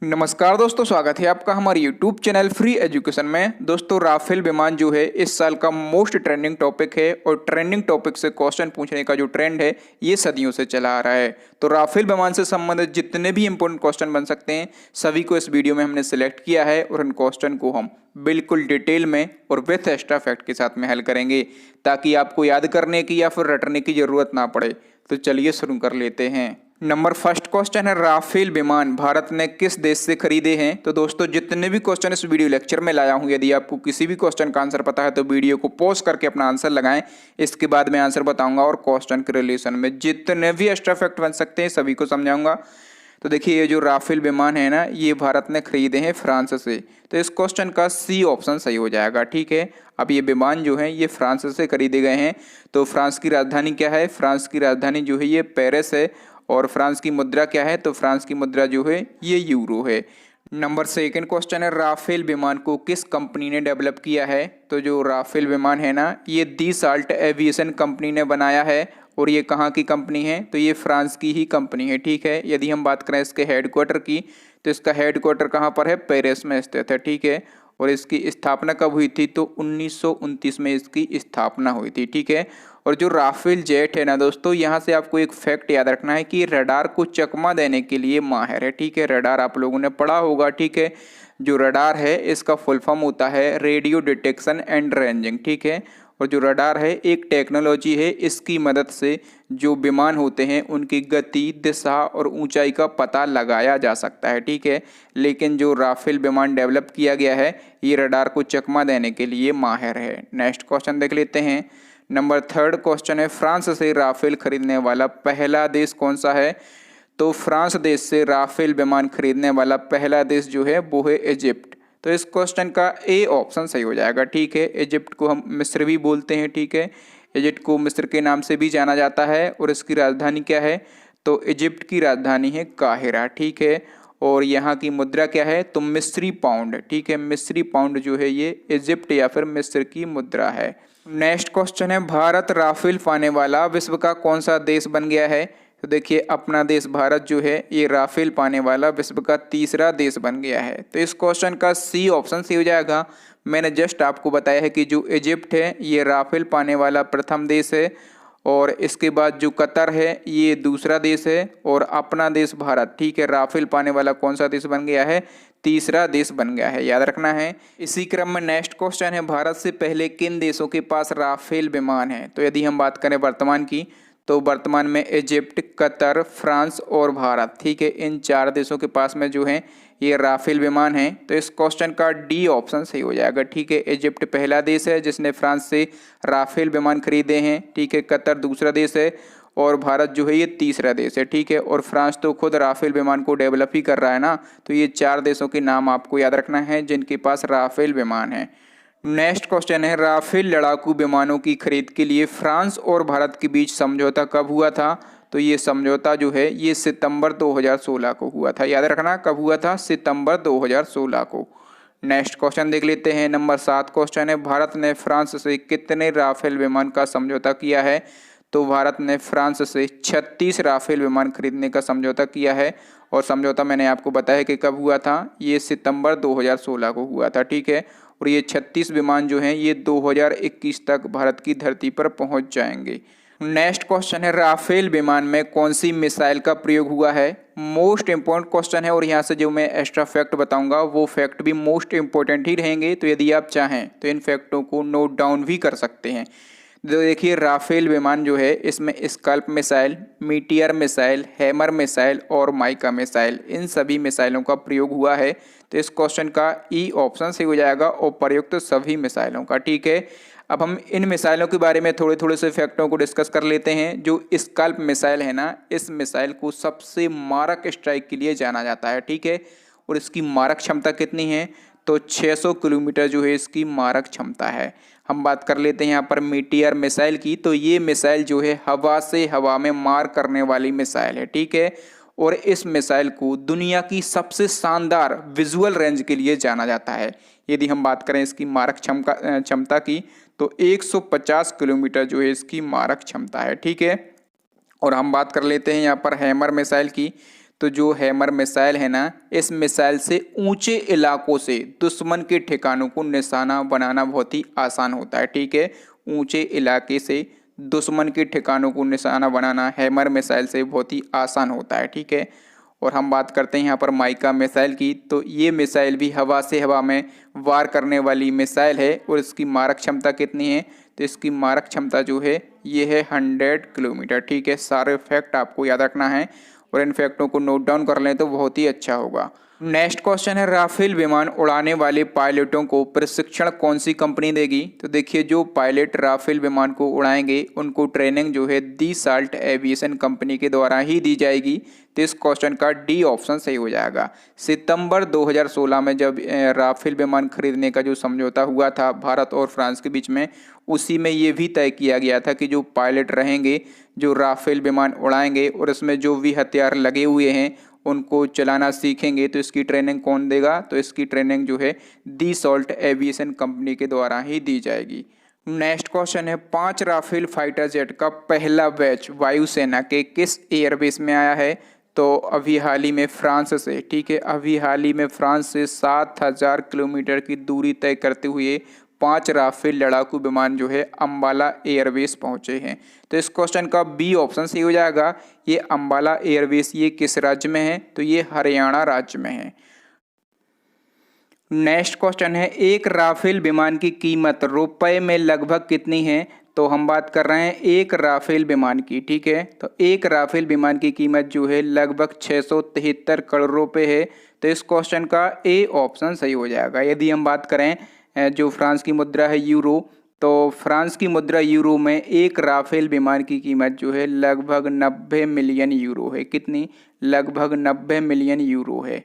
नमस्कार दोस्तों, स्वागत है आपका हमारे YouTube चैनल फ्री एजुकेशन में। दोस्तों, राफेल विमान जो है इस साल का मोस्ट ट्रेंडिंग टॉपिक है और ट्रेंडिंग टॉपिक से क्वेश्चन पूछने का जो ट्रेंड है ये सदियों से चला आ रहा है। तो राफेल विमान से संबंधित जितने भी इंपॉर्टेंट क्वेश्चन बन सकते हैं सभी को इस वीडियो में हमने सिलेक्ट किया है और उन क्वेश्चन को हम बिल्कुल डिटेल में और विथ एक्स्ट्रा फैक्ट के साथ में हल करेंगे ताकि आपको याद करने की या फिर रटने की जरूरत ना पड़े। तो चलिए शुरू कर लेते हैं। नंबर फर्स्ट क्वेश्चन है, राफेल विमान भारत ने किस देश से खरीदे हैं। तो दोस्तों, जितने भी क्वेश्चन इस वीडियो लेक्चर में लाया हूं, यदि आपको किसी भी क्वेश्चन का आंसर पता है तो वीडियो को पॉज करके अपना आंसर लगाएं। इसके बाद मैं आंसर बताऊंगा और क्वेश्चन के रिलेशन में जितने भी एक्स्ट्रा फैक्ट बन सकते हैं सभी को समझाऊंगा। तो देखिए, ये जो राफेल विमान है ना, ये भारत ने खरीदे हैं फ्रांस से। तो इस क्वेश्चन का सी ऑप्शन सही हो जाएगा। ठीक है, अब ये विमान जो है ये फ्रांस से खरीदे गए हैं। तो फ्रांस की राजधानी क्या है? फ्रांस की राजधानी जो है ये पेरिस है। और फ्रांस की मुद्रा क्या है? तो फ्रांस की मुद्रा जो है ये यूरो है। नंबर सेकंड क्वेश्चन है, राफेल विमान को किस कंपनी ने डेवलप किया है। तो जो राफेल विमान है ना, ये दसाल्ट एविएशन कंपनी ने बनाया है। और ये कहाँ की कंपनी है? तो ये फ्रांस की ही कंपनी है। ठीक है, यदि हम बात करें इसके हेडक्वार्टर की तो इसका हेडक्वार्टर कहाँ पर है? पेरिस में स्थित है। ठीक है, और इसकी स्थापना कब हुई थी? तो 1929 में इसकी स्थापना हुई थी। ठीक है, और जो राफेल जेट है ना दोस्तों, यहाँ से आपको एक फैक्ट याद रखना है कि रडार को चकमा देने के लिए माहिर है। ठीक है, रडार आप लोगों ने पढ़ा होगा। ठीक है, जो रडार है इसका फुल फॉर्म होता है रेडियो डिटेक्शन एंड रेंजिंग। ठीक है, और जो रडार है एक टेक्नोलॉजी है, इसकी मदद से जो विमान होते हैं उनकी गति, दिशा और ऊंचाई का पता लगाया जा सकता है। ठीक है, लेकिन जो राफेल विमान डेवलप किया गया है ये रडार को चकमा देने के लिए माहिर है। नेक्स्ट क्वेश्चन देख लेते हैं। नंबर थर्ड क्वेश्चन है, फ्रांस से राफेल खरीदने वाला पहला देश कौन सा है। तो फ्रांस देश से राफेल विमान खरीदने वाला पहला देश जो है वो है इजिप्ट। तो इस क्वेश्चन का ए ऑप्शन सही हो जाएगा। ठीक है, इजिप्ट को हम मिस्र भी बोलते हैं। ठीक है, इजिप्ट को मिस्र के नाम से भी जाना जाता है। और इसकी राजधानी क्या है? तो इजिप्ट की राजधानी है काहिरा। ठीक है, और यहाँ की मुद्रा क्या है? तो मिस्री पाउंड। ठीक है, मिस्री पाउंड जो है ये इजिप्ट या फिर मिस्र की मुद्रा है। नेक्स्ट क्वेश्चन है, भारत राफेल पाने वाला विश्व का कौन सा देश बन गया है। तो देखिए, अपना देश भारत जो है ये राफेल पाने वाला विश्व का तीसरा देश बन गया है। तो इस क्वेश्चन का सी ऑप्शन सही हो जाएगा। मैंने जस्ट आपको बताया है कि जो इजिप्ट है ये राफेल पाने वाला प्रथम देश है, और इसके बाद जो कतर है ये दूसरा देश है, और अपना देश भारत, ठीक है, राफेल पाने वाला कौन सा देश बन गया है? तीसरा देश बन गया है, याद रखना है। इसी क्रम में नेक्स्ट क्वेश्चन है, भारत से पहले किन देशों के पास राफेल विमान है। तो यदि हम बात करें वर्तमान की तो वर्तमान में इजिप्ट, कतर, फ्रांस और भारत, ठीक है, इन चार देशों के पास में जो है ये राफेल विमान है। तो इस क्वेश्चन का डी ऑप्शन सही हो जाएगा। ठीक है, इजिप्ट पहला देश है जिसने फ्रांस से राफेल विमान खरीदे हैं। ठीक है, कतर दूसरा देश है और भारत जो है ये तीसरा देश है। ठीक है, और फ्रांस तो खुद राफेल विमान को डेवलप ही कर रहा है ना। तो ये चार देशों के नाम आपको याद रखना है जिनके पास राफेल विमान है। नेक्स्ट क्वेश्चन है, राफेल लड़ाकू विमानों की खरीद के लिए फ्रांस और भारत के बीच समझौता कब हुआ था। तो ये समझौता जो है ये सितंबर 2016 को हुआ था, याद रखना कब हुआ था? सितंबर 2016 को। नेक्स्ट क्वेश्चन देख लेते हैं। नंबर 7 क्वेश्चन है, भारत ने फ्रांस से कितने राफेल विमान का समझौता किया है। तो भारत ने फ्रांस से 36 राफेल विमान खरीदने का समझौता किया है, और समझौता मैंने आपको बताया कि कब हुआ था? ये सितंबर 2016 को हुआ था। ठीक है, और ये 36 विमान जो हैं ये 2021 तक भारत की धरती पर पहुंच जाएंगे। नेक्स्ट क्वेश्चन है, राफेल विमान में कौन सी मिसाइल का प्रयोग हुआ है। मोस्ट इंपॉर्टेंट क्वेश्चन है, और यहाँ से जो मैं एक्स्ट्रा फैक्ट बताऊंगा वो फैक्ट भी मोस्ट इंपॉर्टेंट ही रहेंगे। तो यदि आप चाहें तो इन फैक्टों को नोट डाउन भी कर सकते हैं। तो देखिए, राफेल विमान जो है इसमें scalp missile, meteor missile, hammer missile और माइका मिसाइल, इन सभी मिसाइलों का प्रयोग हुआ है। तो इस क्वेश्चन का ई ऑप्शन सही हो जाएगा, और प्रयुक्त सभी मिसाइलों का। ठीक है, अब हम इन मिसाइलों के बारे में थोड़े थोड़े से फैक्टों को डिस्कस कर लेते हैं। जो स्कल्प मिसाइल है ना, इस मिसाइल को सबसे मारक स्ट्राइक के लिए जाना जाता है। ठीक है, और इसकी मारक क्षमता कितनी है? तो 600 किलोमीटर जो है इसकी मारक क्षमता है। हम बात कर लेते हैं यहाँ पर मीटियर मिसाइल की। तो ये मिसाइल जो है हवा से हवा में मार करने वाली मिसाइल है। ठीक है, और इस मिसाइल को दुनिया की सबसे शानदार विजुअल रेंज के लिए जाना जाता है। यदि हम बात करें इसकी मारक क्षमता की तो 150 किलोमीटर जो है इसकी मारक क्षमता है। ठीक है, और हम बात कर लेते हैं यहाँ पर हैमर मिसाइल की। तो जो हैमर मिसाइल है ना, इस मिसाइल से ऊंचे इलाकों से दुश्मन के ठिकानों को निशाना बनाना बहुत ही आसान होता है। ठीक है, ऊंचे इलाके से दुश्मन के ठिकानों को निशाना बनाना हैमर मिसाइल से बहुत ही आसान होता है। ठीक है, और हम बात करते हैं यहाँ पर माइका मिसाइल की, तो ये मिसाइल भी हवा से हवा में वार करने वाली मिसाइल है। और इसकी मारक क्षमता कितनी है, तो इसकी मारक क्षमता जो है ये है 100 किलोमीटर। ठीक है, सारे फैक्ट आपको याद रखना है और इन फैक्टों को नोट डाउन कर लें तो बहुत ही अच्छा होगा। नेक्स्ट क्वेश्चन है, राफेल विमान उड़ाने वाले पायलटों को प्रशिक्षण कौन सी कंपनी देगी। तो देखिए, जो पायलट राफेल विमान को उड़ाएंगे उनको ट्रेनिंग जो है दसाल्ट एविएशन कंपनी के द्वारा ही दी जाएगी। तो इस क्वेश्चन का डी ऑप्शन सही हो जाएगा। सितंबर 2016 में जब राफेल विमान खरीदने का जो समझौता हुआ था भारत और फ्रांस के बीच में, उसी में ये भी तय किया गया था कि जो पायलट रहेंगे जो राफेल विमान उड़ाएंगे और इसमें जो भी हथियार लगे हुए हैं उनको चलाना सीखेंगे, तो इसकी ट्रेनिंग कौन देगा, तो इसकी ट्रेनिंग जो है दसाल्ट एविएशन कंपनी के द्वारा ही दी जाएगी। नेक्स्ट क्वेश्चन है, 5 राफेल फाइटर जेट का पहला बैच वायुसेना के किस एयरबेस में आया है। तो अभी हाल ही में फ्रांस से, ठीक है, अभी हाल ही में फ्रांस से 7000 किलोमीटर की दूरी तय करते हुए 5 राफेल लड़ाकू विमान जो है अंबाला एयरबेस पहुंचे हैं। तो इस क्वेश्चन का बी ऑप्शन सही हो जाएगा। ये अंबाला एयरबेस ये किस राज्य में है, तो ये हरियाणा राज्य में है। नेक्स्ट क्वेश्चन है, एक राफेल विमान की कीमत रुपए में लगभग कितनी है। तो हम बात कर रहे हैं एक राफेल विमान की। ठीक है, तो एक राफेल विमान की कीमत जो है लगभग 673 करोड़ रुपए है। तो इस क्वेश्चन का ए ऑप्शन सही हो जाएगा। यदि हम बात करें जो फ्रांस की मुद्रा है यूरो, तो फ्रांस की मुद्रा यूरो में एक राफेल विमान की कीमत जो है लगभग 90 मिलियन यूरो है। कितनी, लगभग 90 मिलियन यूरो है।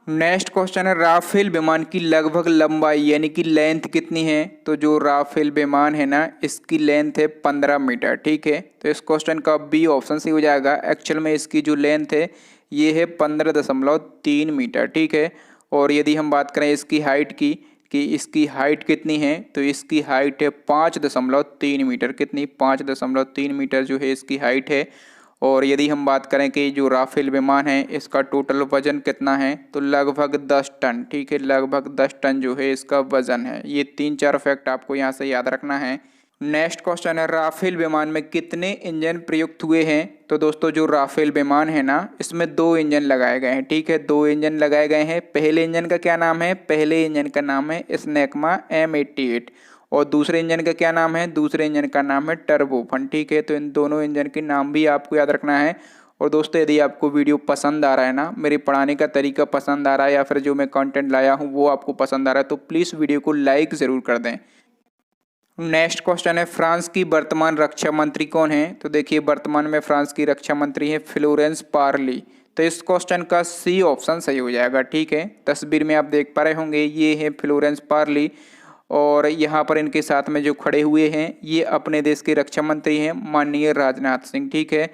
नेक्स्ट क्वेश्चन है, राफेल विमान की लगभग लंबाई यानी कि लेंथ कितनी है। तो जो राफेल विमान है ना, इसकी लेंथ है 15 मीटर। ठीक है, तो इस क्वेश्चन का बी ऑप्शन सही हो जाएगा। एक्चुअल में इसकी जो लेंथ है ये है 15.3 मीटर। ठीक है, और यदि हम बात करें इसकी हाइट की कि इसकी हाइट कितनी है, तो इसकी हाइट है 5.3 मीटर। कितनी, 5.3 मीटर जो है इसकी हाइट है। और यदि हम बात करें कि जो राफेल विमान है इसका टोटल वजन कितना है, तो लगभग 10 टन। ठीक है, लगभग 10 टन जो है इसका वजन है। ये 3-4 फैक्ट आपको यहाँ से याद रखना है। नेक्स्ट क्वेश्चन है, राफेल विमान में कितने इंजन प्रयुक्त हुए हैं। तो दोस्तों, जो राफेल विमान है ना, इसमें 2 इंजन लगाए गए हैं। ठीक है, 2 इंजन लगाए गए हैं। पहले इंजन का क्या नाम है, पहले इंजन का नाम है स्नेकमा M88 और दूसरे इंजन का क्या नाम है, दूसरे इंजन का नाम है टर्बोफन। ठीक है, तो इन दोनों इंजन के नाम भी आपको याद रखना है। और दोस्तों, यदि आपको वीडियो पसंद आ रहा है ना, मेरे पढ़ाने का तरीका पसंद आ रहा है या फिर जो मैं कंटेंट लाया हूँ वो आपको पसंद आ रहा है, तो प्लीज़ वीडियो को लाइक ज़रूर कर दें। नेक्स्ट क्वेश्चन है, फ्रांस की वर्तमान रक्षा मंत्री कौन है। तो देखिए, वर्तमान में फ्रांस की रक्षा मंत्री है फ्लोरेंस पार्ली। तो इस क्वेश्चन का सी ऑप्शन सही हो जाएगा। ठीक है, तस्वीर में आप देख पा रहे होंगे ये है फ्लोरेंस पार्ली और यहाँ पर इनके साथ में जो खड़े हुए हैं ये अपने देश के रक्षा मंत्री हैं माननीय राजनाथ सिंह। ठीक है,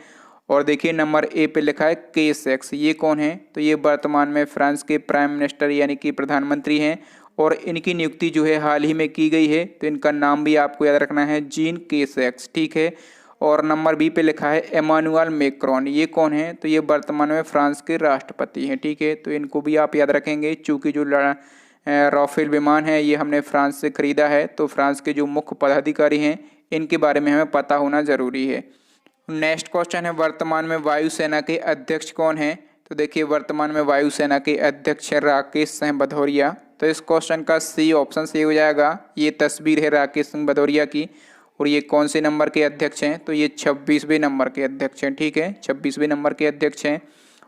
और देखिए नंबर ए पे लिखा है K6। ये कौन है, तो ये वर्तमान में फ्रांस के प्राइम मिनिस्टर यानी कि प्रधानमंत्री हैं और इनकी नियुक्ति जो है हाल ही में की गई है। तो इनका नाम भी आपको याद रखना है, जीन K6। ठीक है, और नंबर बी पे लिखा है एमानुएल मैक्रोन। ये कौन है, तो ये वर्तमान में फ्रांस के राष्ट्रपति हैं। ठीक है, तो इनको भी आप याद रखेंगे। चूँकि जो राफेल विमान है ये हमने फ्रांस से खरीदा है, तो फ्रांस के जो मुख्य पदाधिकारी हैं इनके बारे में हमें पता होना जरूरी है। नेक्स्ट क्वेश्चन है, वर्तमान में वायुसेना के अध्यक्ष कौन हैं। तो देखिए, वर्तमान में वायुसेना के अध्यक्ष है राकेश सिंह भदौरिया। तो इस क्वेश्चन का सी ऑप्शन सही हो जाएगा। ये तस्वीर है राकेश सिंह भदौरिया की और ये कौन से नंबर के अध्यक्ष हैं, तो ये 26वें नंबर के अध्यक्ष हैं। ठीक है, 26वें नंबर के अध्यक्ष हैं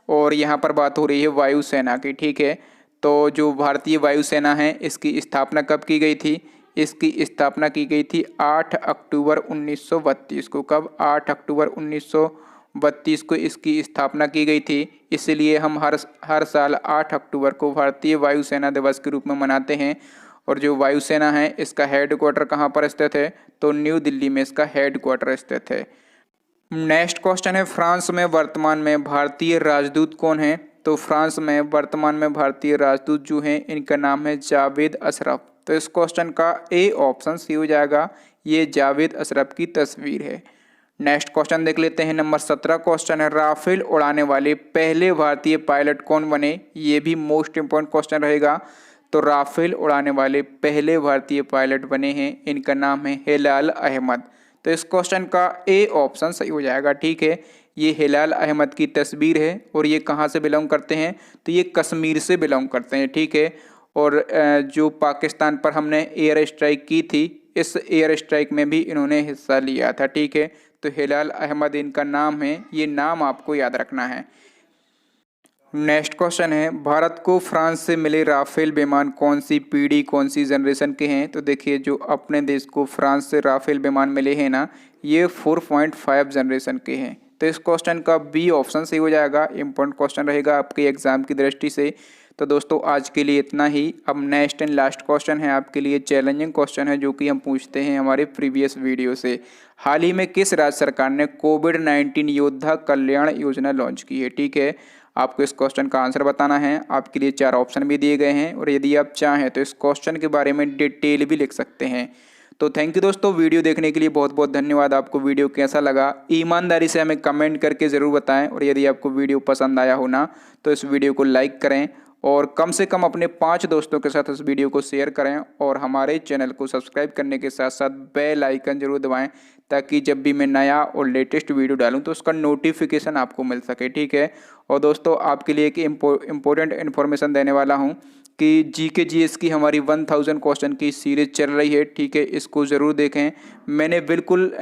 और यहाँ पर बात हो रही है वायुसेना की। ठीक है, तो जो भारतीय वायुसेना है इसकी स्थापना कब की गई थी, इसकी स्थापना की गई थी 8 अक्टूबर 1932 को। कब, 8 अक्टूबर 1932 को इसकी स्थापना की गई थी। इसलिए हम हर साल 8 अक्टूबर को भारतीय वायुसेना दिवस के रूप में मनाते हैं। और जो वायुसेना है इसका हेडक्वार्टर कहाँ पर स्थित है, तो न्यू दिल्ली में इसका हेडक्वार्टर स्थित है। नेक्स्ट क्वेश्चन है, फ्रांस में वर्तमान में भारतीय राजदूत कौन है। तो फ्रांस में वर्तमान में भारतीय राजदूत जो हैं इनका नाम है जावेद अशरफ। तो इस क्वेश्चन का ए ऑप्शन सही हो जाएगा। ये जावेद अशरफ की तस्वीर है। नेक्स्ट क्वेश्चन देख लेते हैं। नंबर 17 क्वेश्चन है, राफेल उड़ाने वाले पहले भारतीय पायलट कौन बने। ये भी मोस्ट इंपॉर्टेंट क्वेश्चन रहेगा। तो राफेल उड़ाने वाले पहले भारतीय पायलट बने हैं, इनका नाम है हिलाल अहमद। तो इस क्वेश्चन का ए ऑप्शन सही हो जाएगा। ठीक है, ये हिलाल अहमद की तस्वीर है और ये कहाँ से बिलोंग करते हैं, तो ये कश्मीर से बिलोंग करते हैं। ठीक है, और जो पाकिस्तान पर हमने एयर स्ट्राइक की थी, इस एयर स्ट्राइक में भी इन्होंने हिस्सा लिया था। ठीक है, तो हिलाल अहमद इनका नाम है, ये नाम आपको याद रखना है। नेक्स्ट क्वेश्चन है, भारत को फ्रांस से मिले राफेल विमान कौन सी पीढ़ी कौन सी जनरेशन के हैं। तो देखिए, जो अपने देश को फ्रांस से राफेल विमान मिले हैं ना, ये 4.5 जनरेशन के हैं। तो इस क्वेश्चन का बी ऑप्शन सही हो जाएगा। इंपॉर्टेंट क्वेश्चन रहेगा आपके एग्जाम की दृष्टि से। तो दोस्तों आज के लिए इतना ही। अब नेक्स्ट एंड लास्ट क्वेश्चन है आपके लिए, चैलेंजिंग क्वेश्चन है जो कि हम पूछते हैं हमारे प्रीवियस वीडियो से। हाल ही में किस राज्य सरकार ने कोविड-19 योद्धा कल्याण योजना लॉन्च की है। ठीक है, आपको इस क्वेश्चन का आंसर बताना है। आपके लिए 4 ऑप्शन भी दिए गए हैं और यदि आप चाहें तो इस क्वेश्चन के बारे में डिटेल भी लिख सकते हैं। तो थैंक यू दोस्तों, वीडियो देखने के लिए बहुत बहुत धन्यवाद। आपको वीडियो कैसा लगा ईमानदारी से हमें कमेंट करके ज़रूर बताएं, और यदि आपको वीडियो पसंद आया हो ना तो इस वीडियो को लाइक करें और कम से कम अपने 5 दोस्तों के साथ इस वीडियो को शेयर करें, और हमारे चैनल को सब्सक्राइब करने के साथ साथ बेल आइकन जरूर दबाएं, ताकि जब भी मैं नया और लेटेस्ट वीडियो डालूं तो उसका नोटिफिकेशन आपको मिल सके। ठीक है, और दोस्तों आपके लिए एक इम्पोर्टेंट इन्फॉर्मेशन देने वाला हूं कि जीके जीएस की हमारी 1000 क्वेश्चन की सीरीज चल रही है। ठीक है, इसको ज़रूर देखें। मैंने बिल्कुल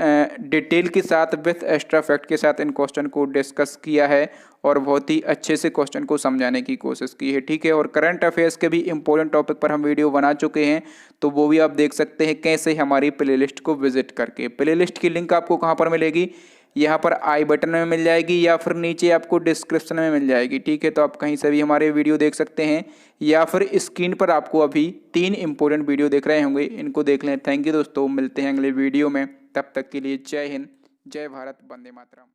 डिटेल के साथ विथ एक्स्ट्रा फैक्ट के साथ इन क्वेश्चन को डिस्कस किया है और बहुत ही अच्छे से क्वेश्चन को समझाने की कोशिश की है। ठीक है, और करंट अफेयर्स के भी इंपॉर्टेंट टॉपिक पर हम वीडियो बना चुके हैं, तो वो भी आप देख सकते हैं कैसे हमारी प्लेलिस्ट को विजिट करके। प्लेलिस्ट की लिंक आपको कहाँ पर मिलेगी, यहाँ पर आई बटन में मिल जाएगी या फिर नीचे आपको डिस्क्रिप्शन में मिल जाएगी। ठीक है, तो आप कहीं से भी हमारे वीडियो देख सकते हैं, या फिर स्क्रीन पर आपको अभी 3 इंपॉर्टेंट वीडियो देख रहे होंगे, इनको देख लें। थैंक यू दोस्तों, मिलते हैं अगले वीडियो में। तब तक के लिए जय हिंद, जय भारत, वंदे मातरम।